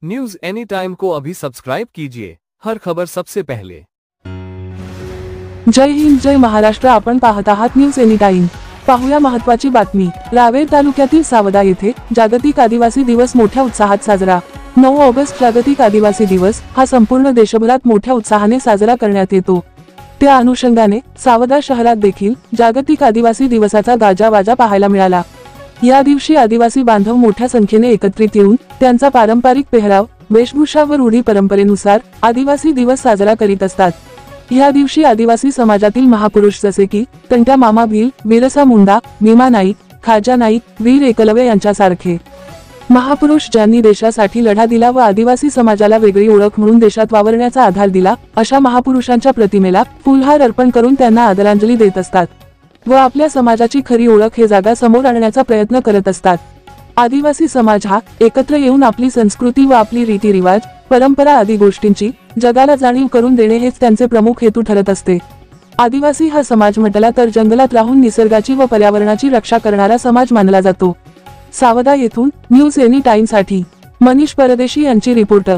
News any time को अभी subscribe कीजिए, हर खबर सबसे पहले। जय हिंद, जय महाराष्ट्र। आपण पाहत आहात न्यूज एनी टाइम। पाहूया महत्त्वाची बातमी। रावेर तालुक्यातील सावदा येथे जागतिक आदिवासी दिवस मोठ्या उत्साहात साजरा। 9 ऑगस्ट जागतिक आदिवासी दिवस हा संपूर्ण देशभरात मोठ्या उत्साहाने साजरा करण्यात येतो। त्या अनुषंगाने सावदा शहरात देखील जागतिक आदिवासी दिवसाचा गाजावाजा पाहायला मिळाला। या दिवशी आदिवासी बांधव मोठ्या संख्येने एकत्रित येऊन त्यांचा पारंपरिक पेहराव, वेशभूषा व रूढी परंपरेनुसार आदिवासी दिवस साजरा करीत असतात। या दिवशी आदिवासी समाजातील महापुरुष जसे की तंट्या मामा भील, बिरसा मुंडा, भीमा नाईक, खाजा नाईक, वीर एकलव्य यांच्यासारखे महापुरुष ज्यांनी देशासाठी लढा दिला व आदिवासी समाजाला वेगळी ओळख म्हणून देशात वावरण्याचा आधार दिला, अशा महापुरुषांच्या प्रतिमेला फुलहार अर्पण करून त्यांना आदरांजली देत असतात व आपल्या समाजाची खरी ओळख हे जागा समोर आणण्याचा प्रयत्न करत असतात। आदिवासी समाज हा एकत्र येऊन आपली संस्कृती व आपली रीतिरिवाज, परंपरा आदी गोष्टींची जगाला जाणीव करून देणे हेच त्यांचे प्रमुख हेतू ठरत असते। आदिवासी हा समाज म्हटला तर जंगलात राहून निसर्गाची व पर्यावरणाची रक्षा करणारा समाज मानला जातो। सावदा येथून न्यूज एनी टाइम साठी मनीष परदेशी यांची रिपोर्ट।